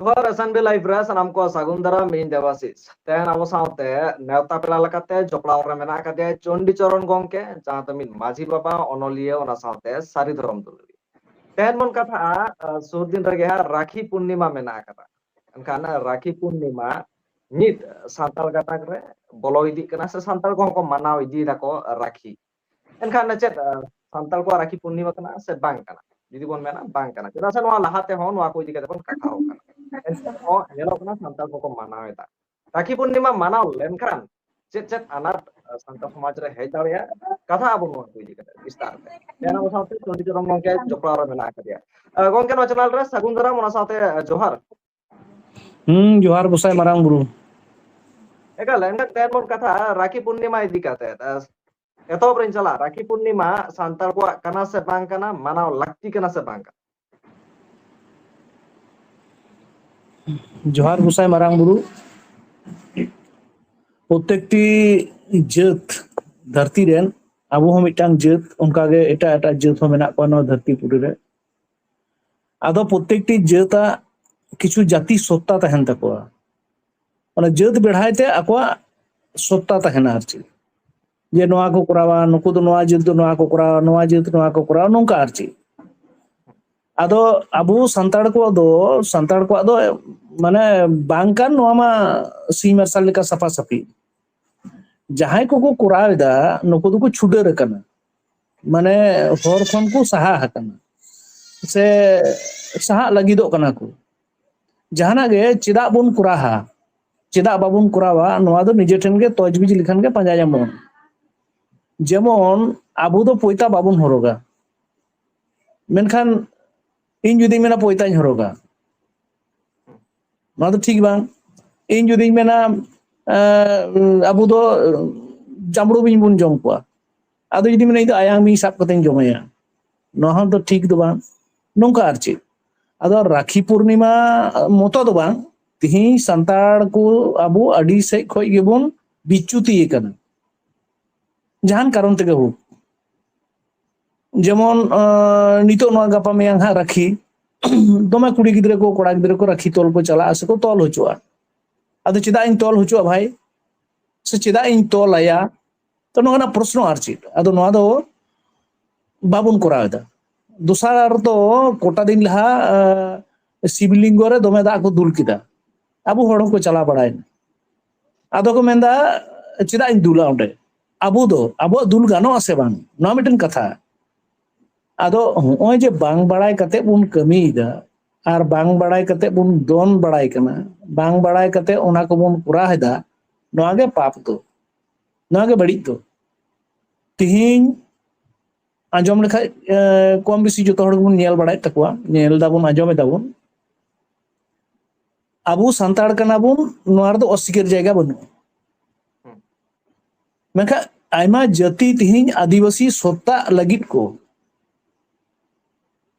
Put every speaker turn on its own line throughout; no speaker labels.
जोहर SNB live रे सानाम को सागुन दाराम इन देवाशीष तेन अब साउते नेवता पेला लेकाते जपड़ाव रे मेना कादे चंडी चरण गंके जहां तमिन माझी बाबा अनलिये ओना साउते सारी धर्म दुलरी तेन मन कथा सुर दिन रगे राखी पूर्णिमा मेना कदा एनखान राखी पूर्णिमा नित सांताल गाताक रे बोलो इदी कना से सांताल को मानाव इदी दाको राखी एनखान चेत सांताल को राखी पूर्णिमा कना से बांग कना जुदी बोन मेना बांग कना चेदा से नोआ लहाते हो नोआ को इदी कते बोन कथा हो कना एनखान नेलो कना सांताल को मानाव एदा राखी पूर्णिमा मानाव लेनखान चेत चेत अनाथ सांताल समाज रे हेज दाड़िया कथा अब नोआ को इदी कते विस्तार ते तेना वो साथे चंडी चरण गंके जपड़ा रे मेना कदिया गंके नो चैनल रे सागुन दाराम ओना साथे जोहार
जोहार गोसाई मारांग बुरु
एका लेंडक तेन मन कथा राखी पूर्णिमा इदी कते एतोब रेन चला राखी पूर्णिमा सांताल को कना से बांग कना मानाव लाक्ति कना से बांग
जोहार गोसाई मारांग बुरु प्रत्येकटी जात धरती रेन आबो हो मिटांग जात उनका गे एटा एटा जात हो मेना को धरती पुरी रे आदो प्रत्येकटी जाता किछु जाति सत्ता तहन तकोआ माने जात बेढ़ाइते आकोआ सत्ता तहना आरची जे नोआ को करावा नुकु दो नोआ जात दो नोआ को करावा नोआ जात नोआ को करावा नोंका आरची आदो आबो संताड़ को दो माने बांकान नोआ मा सी मार्शल लेका सफा सफी जहां को करावेदा नुकु दो को छुडर कना माने होर खन को सहा हकना से सहा लगिदो कना को जहाना गे चिदा बुन कुराहा चिदा बाबुन कुरावा नोआ दो निजे ठेन गे तजबीज लिखन गे पांजा जामोन जेमन आबो दो पोइता बाबुन हरोगा मेनखान इन जुदी मेना पोइताñ हरोगा नोआ दो ठीक बांग इन जुदी मेना आबो दो जामड़ो बिन बुन जम कोआ आदो जुदी मेना इदो आयांग मी साब कतेñ जमाया नोआ दो ठीक दो बांग नोंका आरची आदो राखी पूर्णिमा मतो दो बांग तिही संताड़ को आबो अडी से खोय गेबोन बिचुती कना जहान कारण तेगे हो जेमन नितो नोआ गापा मेयांग हा राखी दोमे कुड़ी गिद्रे को कोड़ा गिद्रे को राखी तोल को चला आसे को तोल होचुआ आदो चिदा इन तोल होचुआ भाई से चिदा इन तोल आया तो नोना प्रश्न आरची आदो नोआ दो बाबुन कोरावेदा दोसार तो कोटा दिन लहा शिवलिंगो रे दोमे दा को दुल किदा आबो होड़ को चला बड़ाय आदो को मेंदा चिदा इन दुला ओंडे आबो दो आबो दुल गानो आसे बांग नोआ मिटन कथा आदो होय जे बांग बड़ाय कते बुन कमीदा आर बांग बड़ाय कते बुन दोन बड़ाय कना बांग बड़ाय कते ओना को बुन पुरा हेदा नोआ गे पाप दो नोआ गे बड़ी दो तिहिन आंजम लेखा कम बेसी जो हड़ बुन नेल बड़ाय तकवा नेल दाबुन आंजम दाबुन आबो संताड़ कना बुन नोआ दो अस्वीकार जायगा बनु मेखा आयमा जाति तिहिन आदिवासी सत्ता लगित को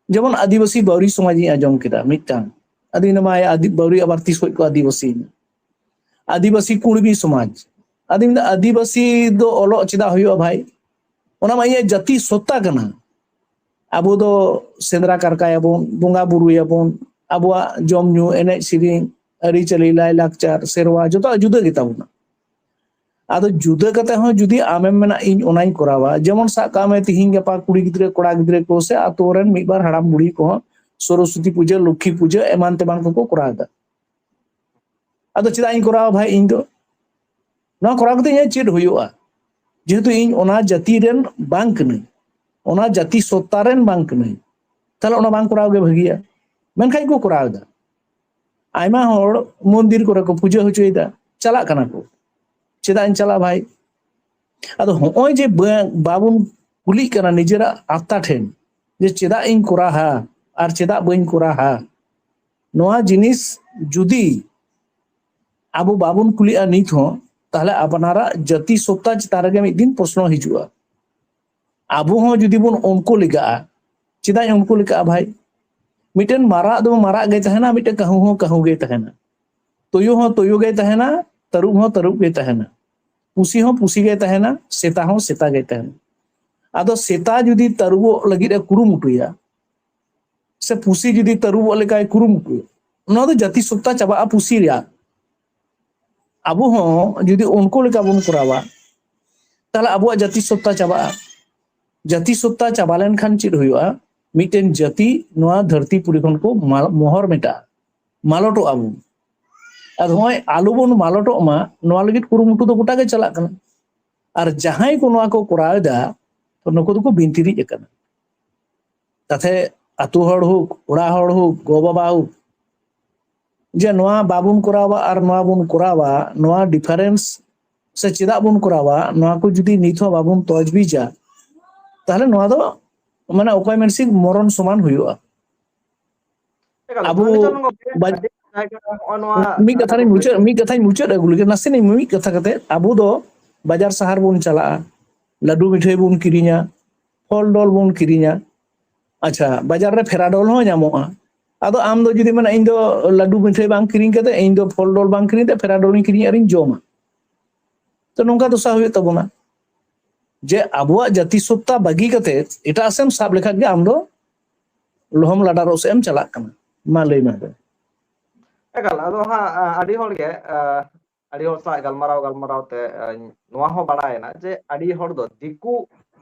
जेमन आदिवासी बावरी समाज आंजम केदा मिटांग आदि नमाय आदि बावरी आबार तीस को आदिवासी कुड़बी समाज आदिवासी दो ओलो चिदा होयो भाई ओना मा ये जाति सत्ता कना आबो दो सेंद्रा कारकायाबोन बोंगा बुरुयाबोन आबोआ जम न्यू एने सिरिंग अरी चली लाय लाकचार सेरवा जतो जुदा गिताबोना आदो जुदा कते हो जुदी आमेम मेना इन ओनाई करावा जेमन सा कामे तिहिं गपा कुड़ी गिद्रे कोड़ा गिद्रे को से आतो रेन मिद बार हड़ाम बुढ़ी को सरस्वती पूजा लक्ष्मी पूजा एमान तेमान को करादा आदो चिदा इन करावा भाई इन दो ना करा कते ये चेड होयोआ जेहेतु इन ओना जाति रेन बांग कने ओना जाति सत्ता रेन बांग कने ताले ओना बांग कराव गे भागिया मेनखाय को करावदा आयमा होड़ मंदिर करे को पूजा होचोयदा चला कना को चिदा इन चला भाई आदो होय जे बाबुन कुली कना निजेरा आत्ता ठेन जे चिदा इन कराहा आर चिदा बइन कराहा नोआ जिनिस जुदी आबो बाबुन कुली आ नित हो ताहले अपनारा जाति सत्ता चितार गे मिद दिन प्रश्न हिजुआ आबो हो जुदी बुन उनको लिगा चिदा उनको लिगा भाई मिटन मारा दो मारा गे तहना मिटन कहू गे तहना तोयो गे तहना तरुब गे तहना पुसी हो पुसी गे तहना सेता हो सेता गे तहना आदो सेता जुदी तरुबो लगी रे कुरुमुटुया से पुसी जुदी तरुबो लेकाय कुरुमुटुया ᱱᱚᱣᱟ ᱫᱚ ᱡᱟᱹᱛᱤ ᱥᱚত্তা ᱪᱟᱵᱟᱜᱼᱟ ᱯᱩᱥᱤ ᱨᱮᱭᱟᱜ ᱟᱵᱚ ᱦᱚᱸ ᱡᱩᱫᱤ ᱩᱱᱠᱩ ᱞᱮᱠᱟ ᱵᱚᱱ ᱠᱚᱨᱟᱣᱟ তাহলে আবুয়াᱜ জাতি সত্তা চাবাগᱼᱟ জাতি সত্তা চাবা লেনখান চেদ হুᱭᱩᱜᱼᱟ মিটেন জাতি নোয়া ধরতি পুরি খন কো মোহর মেটা মালটᱚᱜ আবু আর হয় আলু বন মালটᱚᱜ মা নোয়া লাগি কুরুমুটু তো গোটা গে চালাক কানা আর জাহাই কো নোয়া কো করাও দা তো নুকু দো বিনতিরি একানা তাতে আতু হড় হোক ওড়া হড় হোক গো বাবা হোক যে নোয়া বাবুন করাওয়া আর নোয়া বন করাওয়া নোয়া ডিফারেন্স से चेदा बन करावा नोआ को जुदी निथ बाबन तजबीजा ताहले नोआ दो माने अकय मानसि मरण समान हुयुआ आबो मी कथा मुचाद अगुल के नासे नि मी कथा कते आबो दो बाजार शहर बन चला लाडू मिठाई बन किरिnya फल डल बन किरिnya अच्छा बाजार रे फेराडोल हो ᱧᱟᱢᱚᱜᱼᱟ आदो आम दो जुदी माने इन दो लाडू मिठाई बांग किरिኝ कते इन दो फल डल बांग किरिኝ ते फेराडोल किरिኝ अरिñ जोमा तो नौका दशा हुई तबना जे आबुआ जाति सत्ता बागी कते एटा सेम साब लेखा के आम दो लोहम लाडारो से एम चला कना मा लई मा दे
एकाल अदो हा आडी होड़ के आडी होड़ सा गलमाराव ते नोआ हो बाडायना जे आडी होड़ दो दिकु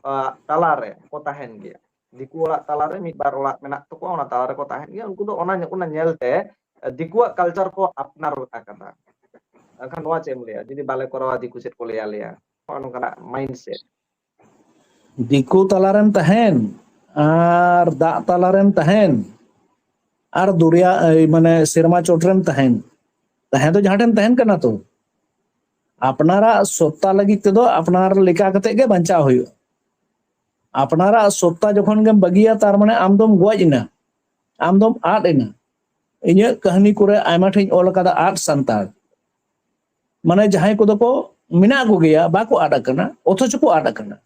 ताला रे को ताहेन गया दिकु ओला ताला रे मिद बार ओला मेना तो को ओना ताला रे को ताहेन गया उनको दो ओना नेलते दिकुआ कल्चर को अपनार आकदा akan noa cem liya jadi balai korawa diku set ko liya liya ono kana mindset
दिकु तालारेम तहन आर दा तालारेम तहन आर दुरिया माने सिरमा चोटरेम तहन तहन तो जहाटेम तहन कना तो अपनारा सत्ता लगी ते दो अपनार लेका कते गे बंचा होयो अपनारा सत्ता जखन गेम बगिया तार माने आमदम गोजना आमदम आद एना इᱧ कहानी करे आयमा ठेन ओल कदा आद संतार माने जहां को दो को मिना को गया बाको आड़ा कना अथच को आड़ा कना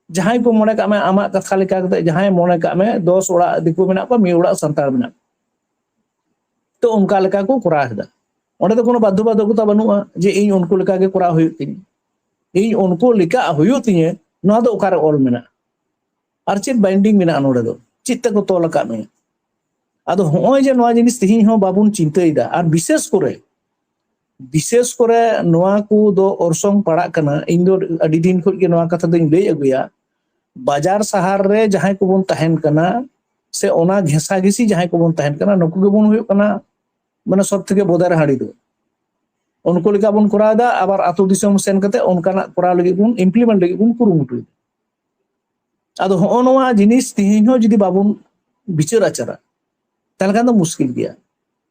जहां को मने का में आमा कथा लेका कते जहां मने का में 10 ओड़ा दिकु मिना को मी ओड़ा संतार मिना तो उनका लेका को करा हदा ओंडे तो कोनो बाध्यता बनुआ जे इन उनको लेका के करा हुई तिन इन उनको लेका हुई तिन नोआ दो ओकारे ऑल मिना आर चेत बाइंडिंग मिना नोडे दो चित्त को तोल का में आदो होय जे नोआ जिनिस तिहिन हो बाबुन चिंताइदा आर विशेष करे नोआ को दो ओरसोंग पड़ा कना इन दो अडी दिन खुद के नोआ कथा दोइन लई अगुया बाजार शहर रे जहां को बन तहन कना से ओना घेसा घेसी जहां को बन तहन कना नुकु के बन हुयो कना माने सब थेके बोदार हाड़ी दो उनको लेका बन करादा आबार आतु दिसम सेन कते उनकाना करा लगी बन इम्प्लीमेंट लगी बन कुरुमुटु आदो हो नोआ जिनिस तिहिन हो जदी बाबुन बिचार आचारा ताहले खान दो मुश्किल गया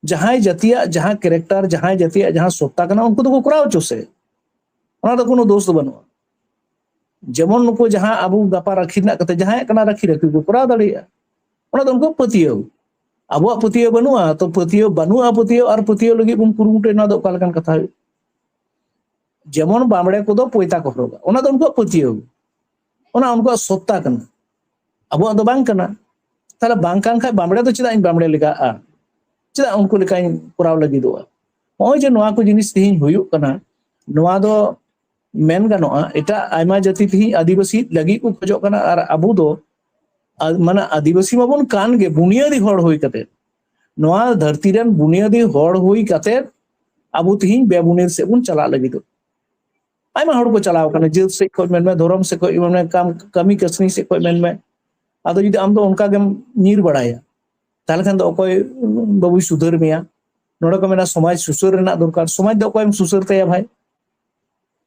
जहां जातिया जहां कैरेक्टर जहां जातिया जहां सत्ता कना उनको तो कराओ चोसे ओना तो कोनो दोस्त बनुआ जेमन नुको जहां आबू गापा राखी ना कते जहां कना राखी को कराओ दाड़िया ओना तो उनको पतियो आबुआ पतियो बनुआ तो पतियो बनुआ पतियो और पतियो लगी बुन कुरुमुटे ना दो कालकन कथा जेमन बामड़े को दो पोयता को होगा ओना तो उनको पतियो ओना उनको सत्ता कना आबुआ तो बांग कना ताले बांग कान खा बामड़े तो चिदा इन बामड़े लेगा चेदा उनको लेकाइन कराव लगी दो होय जे नोआ को जिनिस तिहिन हुयु कना नोआ दो मेन गानोआ एटा आयमा जाति तिहि आदिवासी लगी को खोजो कना और अबु दो माने आदिवासी माबन कान गे बुनियादी हड़ होई कते नोआ धरती रेन बुनियादी हड़ होई कते अबु तिहिन बेबुनियाद से बुन चला लगी दो आयमा हड़ को चलाव कना जेल से को मेन में धरम से को मेन काम कमी कसनी से को मेन में आदो जदी आम दो उनका गेम नीर बड़ाया ताहले खान दो अकय बाबू सुधर मिया नोडे को मेना समाज सुसर रेना दरकार समाज दो अकय सुसर तया भाई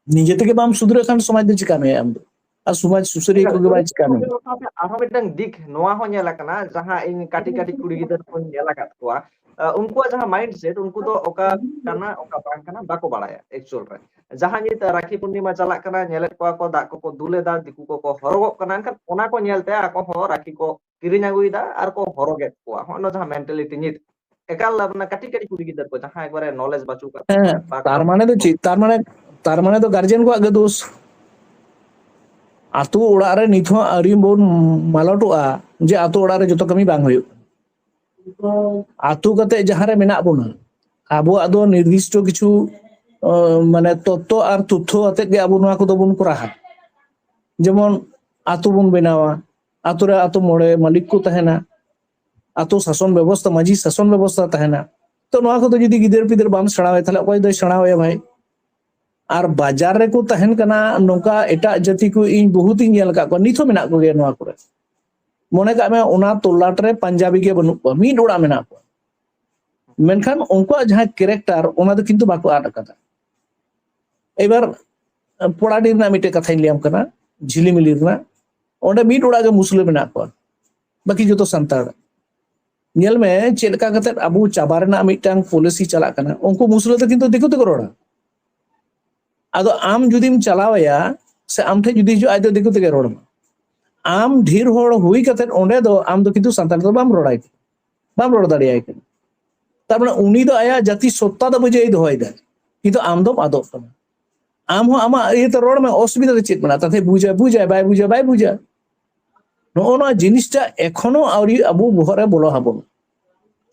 निजे तेगे बाम सुधरे खान समाज दो चिका में आम दो और समाज सुसरी को गे बाय चिका में
आरो मिटang दिक नोआ हो नेला कना जहां इन काटी कुड़ी गिदर को नेला कात कोआ उनको जहां माइंडसेट उनको तो ओका काना ओका बांग काना बाको बाड़ाया एक्चुअल रे जहां नि राखी पूर्णिमा चला कना नेले को दा को दुले दा दिकु को हरगो कना kan ओना को नेलते आको हो राखी को किरिñ aguida ar ko horoget koa hono jaha mentality nit ekal apna kati kuri gider ko jaha ekbare knowledge bachu ka
तार माने तो गार्जियन को आगे दोष आतु ओड़ा रे निथो अरी बोन मालटोआ जे आतु ओड़ा रे जतो कमी बांग होयो आतु कते जहां रे मेना बोना आबो आदो निर्दिष्ट किछु माने तत्व और तथ्य आते गे आबो नोआ को दो बोन करा जेमन आतु बोन बेनावा आतु रे आतु मोड़े मालिक को तहना ato sason ব্যবস্থা মাঝি শাসন ব্যবস্থা তাহেনা তো নোয়া ko যদি গিদের পিদের বাম সেড়াওয়া তাহলে অকয় দই সেড়াওয়া ভাই আর বাজার রে ko tahen kana nongka eta jati ko ᱤᱧ বহুত ᱤᱧ ᱧᱮᱞ ᱠᱟᱜ ᱠᱚᱣᱟ ᱱᱤᱛ ᱦᱚᱸ ᱢᱮᱱᱟᱜ ᱠᱚᱜᱮᱭᱟ ᱱᱚᱣᱟ ᱠᱚᱨᱮ ᱢᱚᱱᱮ ᱠᱟᱜ ᱢᱮ ᱚᱱᱟ ᱛᱚᱞᱟᱴ ᱨᱮ ᱯᱟᱧᱡᱟᱵᱤ ᱜᱮ ᱵᱟᱹᱱᱩᱜ ᱠᱚᱣᱟ ᱢᱤᱫ ᱚᱲᱟᱜ ᱢᱮᱱᱟᱜ ᱠᱚᱣᱟ ᱢᱮᱱᱠᱷᱟᱱ ᱩᱱᱠᱩᱣᱟᱜ ᱡᱟᱦᱟᱸ ᱠᱮᱨᱮᱠᱴᱟᱨ ᱚᱱᱟ ᱫᱚ ᱠᱤᱱᱛᱩ ᱵᱟᱠᱚ ᱟᱫ ᱟᱠᱟᱫᱟ এবার ᱯᱚᱲᱟᱰᱤ ᱨᱮᱱᱟᱜ ᱢᱤᱫᱴᱮᱡ ᱠᱟᱛᱷᱟᱧ ᱞᱟᱹᱭᱟᱢ ᱠᱟᱱᱟ ঝিলিমিলি ᱨᱮᱱᱟᱜ ᱚᱸᱰᱮ ᱢᱤᱫ ᱚᱲᱟᱜ ᱜᱮ ᱢᱩᱥᱞᱟᱹ ᱢᱮᱱᱟᱜ ᱠᱚᱣᱟ ᱵᱟᱹᱠᱤ ᱡᱚᱛᱚ ᱥᱟᱱᱛᱟᱲ ᱧᱮᱞ ᱢᱮ ᱪᱮᱫ ᱞᱮᱠᱟ ᱠᱟᱛᱮ ᱟᱵᱚ ᱪᱟᱵᱟ ᱨᱮᱱᱟᱜ ᱢᱤᱫᱴᱟᱝ ᱯᱚᱞᱤᱥᱤ ᱪᱟᱞᱟᱜ ᱠᱟᱱᱟ ᱩᱱᱠᱩ ᱢᱩᱥᱞᱟᱹ ᱫᱚ ᱠᱤᱱᱛᱩ ᱫᱤᱠᱩ ᱛᱮᱠᱚ ᱨᱚᱲᱟ ᱟᱫᱚ ᱟᱢ ᱡᱩᱫᱤᱢ ᱪᱟᱞᱟᱣᱟᱭᱟ ᱥᱮ ᱟᱢ ᱴᱷᱮᱡ ᱡᱩᱫᱤ ᱦᱤᱡᱩᱜ ᱟᱡ ᱫᱚ ᱫᱤᱠᱩ ᱛᱮᱜᱮ ᱨᱚᱲ ᱢᱟ ᱟᱢ ᱰᱷᱮᱨ ᱦᱚᱲ ᱦᱩᱭ ᱠᱟᱛᱮ ᱚᱸᱰᱮ ᱫᱚ ᱟᱢ ᱫᱚ ᱠᱤᱱᱛᱩ ᱥᱟᱱᱛᱟᱲ ᱫᱚ ᱵᱟᱢ ᱨᱚᱲᱟᱭ ᱵᱟᱢ ᱨᱚᱲ ᱫᱟᱲᱮᱭᱟᱭ ᱠᱟᱱᱟ ᱛᱟᱨᱢᱟᱱᱮ ᱩᱱᱤ ᱫᱚ ᱟᱭᱟᱜ ᱡᱟᱹᱛᱤ ᱥᱚত্তা ᱫᱚ ᱵᱩᱡᱷᱟᱹᱣ ᱫᱚᱦᱚᱭᱮᱫᱟ কিন্তু ᱟᱢ ᱫᱚᱢ ᱟᱫᱚᱜ ᱠᱟᱱᱟ ᱟᱢ ᱦᱚᱸ ᱟᱢᱟᱜ ᱤᱭᱟᱹᱛᱮ ᱨᱚᱲ ᱢᱮ ᱚᱥᱩᱵᱤᱫᱷᱟ ᱫᱚ ᱪᱮᱫ ᱢᱮᱱᱟᱜᱼᱟ ᱛᱟᱛᱮ ᱵᱩᱡᱟᱭ ᱵᱟᱭ ᱵᱩᱡᱟ ᱱᱚᱜᱼᱚ ᱱᱚᱣᱟ ᱡᱤনিᱥটা এখনো আউরি আবু বহরে রে বলো হাবন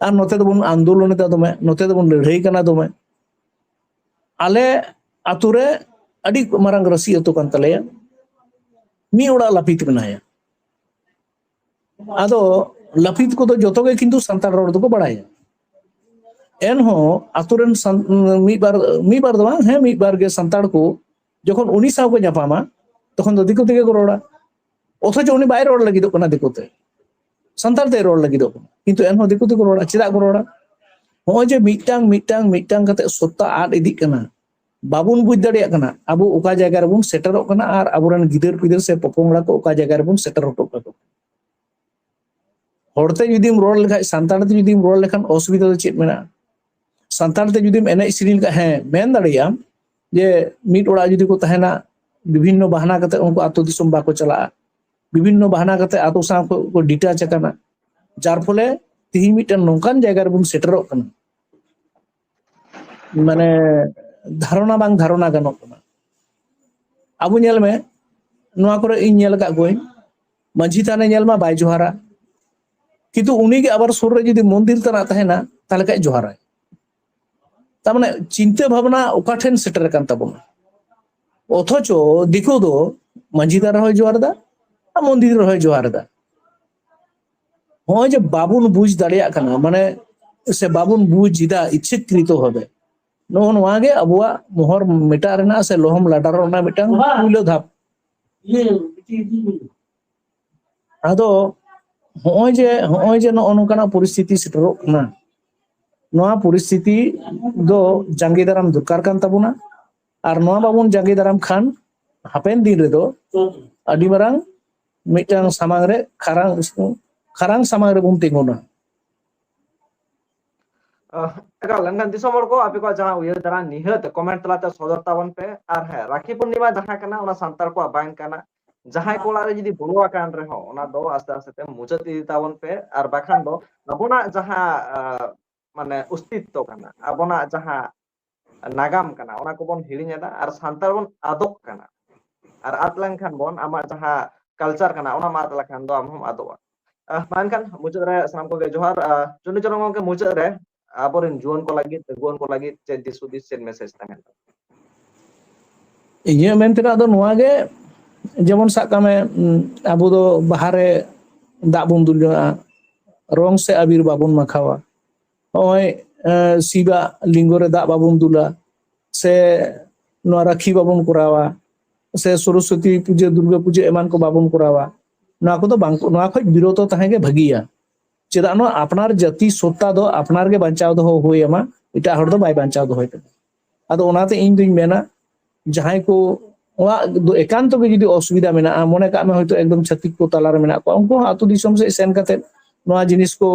আর নতে দবন আন্দোলনে তে দমে নতে দবন লড়াই কানা দমে আলে আতুরে আডি মারাং রসি আতো কান তালেয়া মি ওড়া লাপিত মেনায়া আদো লাপিত কো তো যত গে কিন্তু সান্তাল রড় দকো বাড়ায়া এনহো আতুরেন মিবার দো হ্যাঁ মিবার গে সান্তাল কো যখন উনি সাও কো জাপামা তখন তো দিকু থেকে কো রড়া অথচ উনি বাইরে রড় লাগিদো কানা দিকুতে সান্তাল তে রড় লাগিদো কিন্তু এনহো দিকু থেকে রড়া চিদা কো রড়া ᱦᱚᱸᱜᱼᱚᱭ ᱡᱮ ᱢᱤᱫᱴᱟᱝ ᱠᱟᱛᱮ ᱥᱚত্তা ᱟᱫ ᱤᱫᱤᱜ ᱠᱟᱱᱟ ᱵᱟᱵᱚᱱ ᱵᱩᱡ ᱫᱟᱲᱮᱭᱟᱜ ᱠᱟᱱᱟ ᱟᱵᱚ ᱚᱠᱟ ᱡᱟᱭᱜᱟ ᱨᱮᱵᱚᱱ ᱥᱮᱴᱮᱨᱚᱜ ᱠᱟᱱᱟ ᱟᱨ ᱟᱵᱚᱨᱮᱱ ᱜᱤᱫᱟᱹᱨ ᱯᱤᱫᱟᱹᱨ ᱥᱮ ᱯᱚᱯᱚᱝᱲᱟ ᱠᱚ ᱚᱠᱟ ᱡᱟᱭᱜᱟ ᱨᱮᱵᱚᱱ ᱥᱮᱴᱮᱨ ᱦᱚᱴᱚ ᱠᱟᱠᱚ ᱦᱚᱲᱛᱮ ᱡᱩᱫᱤᱢ ᱨᱚᱲ ᱞᱮᱠᱷᱟᱡ ᱥᱟᱱᱛᱟᱲ ᱛᱮ ᱡᱩᱫᱤᱢ ᱨᱚᱲ ᱞᱮᱠᱷᱟन ᱚᱥᱩᱵᱤᱫᱷᱟ ᱫᱚ ᱪᱮᱫ ᱢᱮᱱᱟᱜᱼᱟ ᱥᱟᱱᱛᱟᱲ ᱛᱮ ᱡᱩᱫᱤᱢ ᱮᱱᱮᱡ ᱥᱮᱨᱮᱧ ᱞᱮᱠᱷᱟᱡ ᱦᱮᱸ ᱢᱮᱱ ᱫᱟᱲᱮᱭᱟᱜ ᱡᱮ ᱢᱤᱫ ᱚᱲᱟᱜ ᱡᱩᱫᱤ ᱠᱚ ᱛᱟᱦᱮᱱᱟ ᱵᱤᱵᱷᱤᱱᱱᱚ ᱵᱟᱦᱟᱱᱟ ᱠᱟᱛᱮ ᱩᱱᱠᱩ ᱟᱛᱳ ᱫᱤᱥᱚᱢ ᱵᱟᱠᱚ ᱪᱟᱞᱟᱜᱼᱟ ᱵᱤᱵᱷᱤᱱᱱᱚ ᱵᱟᱦᱟᱱᱟ ᱠᱟᱛᱮ ᱟᱛᱳ ᱥᱟᱶ ᱠᱚ ᱰᱤᱴᱟᱪ ᱟᱠᱟᱱᱟ ᱡᱟᱨ ᱯᱷᱚᱞᱮ ᱛᱤᱦᱤᱧ ᱢᱤᱫᱴᱟᱝ ᱱᱚᱝᱠᱟᱱ ᱡᱟᱭᱜᱟ ᱨᱮᱵᱚᱱ ᱥᱮᱴᱮᱨᱚᱜ ᱠᱟᱱᱟ মানে ধারণা বাং ধারণা গানক কনা আবু ñel মে নোয়া করে ইñ ñel কাক গই মাঝি থানে ñel মা বাই জোহারা কিন্তু উনি গে আবার সুর রে যদি মন্দির তানা তাহেনা তাহলে কাই জোহারায় তার মানে চিন্তা ভাবনা ওকা ঠেন সেটার কান তাবনা অথচ দিকু দো মাঝি তারা হয় জোহার দা আর মন্দির হয় জোহার দা হয় যে বাবুন বুঝ দাঁড়িয়ে কানা মানে সে বাবুন বুঝ দা ইচ্ছাকৃত হবে ᱱᱚᱜᱼᱚ ᱱᱚᱣᱟ ᱜᱮ ᱟᱵᱚᱣᱟᱜ ᱢᱚᱦᱚᱨ ᱢᱮᱴᱟᱜ ᱨᱮᱱᱟᱜ ᱥᱮ ᱞᱚᱦᱚᱢ ᱞᱟᱰᱟᱨ ᱨᱮᱱᱟᱜ ᱢᱤᱫᱴᱟᱝ ᱯᱩᱭᱞᱳ ᱫᱷᱟᱯ ᱟᱫᱚ ᱦᱚᱸᱜᱼᱚᱭ ᱡᱮ ᱱᱚᱜᱼᱚ ᱱᱚᱝᱠᱟᱱᱟᱜ ᱯᱚᱨᱤᱥᱛᱷᱤᱛᱤ ᱥᱮᱴᱮᱨᱚᱜ ᱠᱟᱱᱟ ᱱᱚᱣᱟ ᱯᱚᱨᱤᱥᱛᱷᱤᱛᱤ ᱫᱚ ᱡᱟᱸᱜᱮ ᱫᱟᱨᱟᱢ ᱫᱚᱨᱠᱟর ᱠᱟᱱ ᱛᱟᱵᱚᱱᱟ ᱟᱨ ᱱᱚᱣᱟ ᱵᱟᱵᱚᱱ ᱡᱟᱸᱜᱮ ᱫᱟᱨᱟᱢ ᱠᱷᱟᱱ ᱦᱟᱯᱮᱱ ᱫᱤᱱ ᱨᱮᱫᱚ ᱟᱹᱰᱤ ᱢᱟᱨᱟᱝ ᱢᱤᱫᱴᱟᱝ ᱥᱟᱢᱟᱝ ᱨᱮ ᱠᱷᱟᱨᱟᱝ ᱥᱟᱢᱟᱝ ᱨᱮᱵᱚᱱ ᱛᱤᱸᱜᱩᱱᱟ
একা লঙ্গন দিসমর কো আপি কো জানা উইয়ার দ্বারা নিহত কমেন্ট তলাতে সদর তাবন পে আর হ্যাঁ রাখি পূর্ণিমা যাহা কানা ওনা সান্তার কো বাং কানা যাহাই কোলারে যদি বড় আকান রে হো ওনা দো আস্তে আস্তে মুচাত ইদি তাবন পে আর বাখান দো আবনা যাহা মানে অস্তিত্ব কানা আবনা যাহা নাগাম কানা ওনা কো বন হিড়িñেদা আর সান্তার বন আদক কানা আর আদ লেনখান বন আমা যাহা কালচার কানা ওনা মাদ লেখান দো আমহম আদোয়া মানখান মুচাত রে সালাম কো গে জোহার চন্ডী চরণ গঙ্কে মুচাত রে aborin juan ko lagi teguan ko lagi cek disudis cek message tangan
ᱤᱧᱟᱹᱜ ᱢᱮᱱ ᱛᱮᱱᱟᱜ ᱫᱚ ᱱᱚᱣᱟ ᱜᱮ ᱡᱮᱢᱚᱱ ᱥᱟᱵ ᱠᱟᱜ ᱢᱮ ᱟᱵᱚ ᱫᱚ ᱵᱟᱦᱟᱨᱮ ᱫᱟᱜ ᱵᱚᱱ ᱫᱩᱞ ᱡᱚᱝᱟ রং সে আবির বাবন মাখাওয়া ওই শিবা লিঙ্গরে দাগ বাবন দুলা সে নোয়া রাখি বাবন করাওয়া সে সরস্বতী পুজো দুর্গা পুজো এমান কো বাবন করাওয়া নোয়া কো তো বাং নোয়া খoj বিরত তাহে গে ভাগিয়া চেদা নো আপনার জাতি সত্তা দো আপনার গে বাঁচাও দো হই আমা এটা হড় দো বাই বাঁচাও দো হইতে আদো ওনাতে ইন দুই মেনা যাহাই কো ওয়া একান্ত গে যদি অসুবিধা মেনা মনে কামে হয়তো একদম ছাতিক কো তালার মেনা কো উনকো আতু দিশম সে সেন কাতে নোয়া জিনিস কো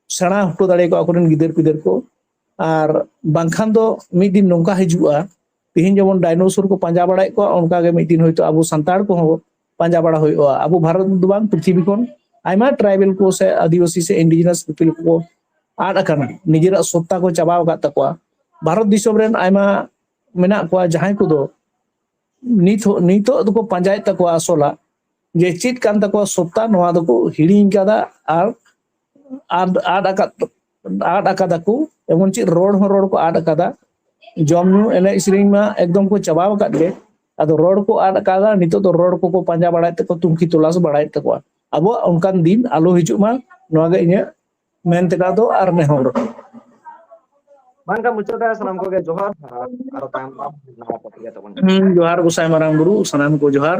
সেনা হটো দাড়ে কো আকরেন গিদর পিদর কো আর বাংখান দো মিদ দিন নংকা হিজুआ তিহিন যেমন ডাইনোসর কো পাঞ্জা বাড়াই কো অনকা গে মিদ দিন হয়তো আবু সান্তাড় কো পাঞ্জা বাড়া হইआ আবু ভারত দো বাং পৃথিবী কোন आयमा ट्राइबल को से आदिवासी से इंडिजिनस पीपल को आड अकाना निजेरा सत्ता को चाबाव का तकवा भारत दिसोम रेन आयमा मेना को जहां को दो नीतो को पंजायत तकवा असोला जे चित कान तकवा सत्ता नवा दो को हिडिंग कादा आर आड अकादा को एमन ची रोड को आड अकादा जमनु एने इसरिंग मा एकदम को चाबाव का दे अदो रोड को आड अकादा नीतो तो रोड को पंजा बाड़ाय तको तुमकी तलाश बाड़ाय तकवा अब उनकान दिन आलो हिजुमा नोगा इने ᱢᱮᱱ ᱛᱮᱱᱟᱜ ᱫᱚ ᱟᱨ ᱱᱮᱦᱚᱨ
ᱵᱟᱝᱠᱟ ᱢᱩᱪᱟᱹᱫ ᱨᱮ ᱥᱟᱱᱟᱢ ᱠᱚᱜᱮ ᱡᱚᱦᱟᱨ ᱟᱨ ᱛᱟᱭᱚᱢ ᱫᱟᱨᱟᱢ ᱱᱟᱣᱟ ᱴᱚᱯᱤᱠ ᱛᱮᱵᱚᱱ
ᱡᱚᱦᱟᱨ ᱜᱚᱸᱥᱟᱭ ᱢᱟᱨᱟᱝ ᱵᱩᱨᱩ ᱥᱟᱱᱟᱢ ᱠᱚ ᱡᱚᱦᱟᱨ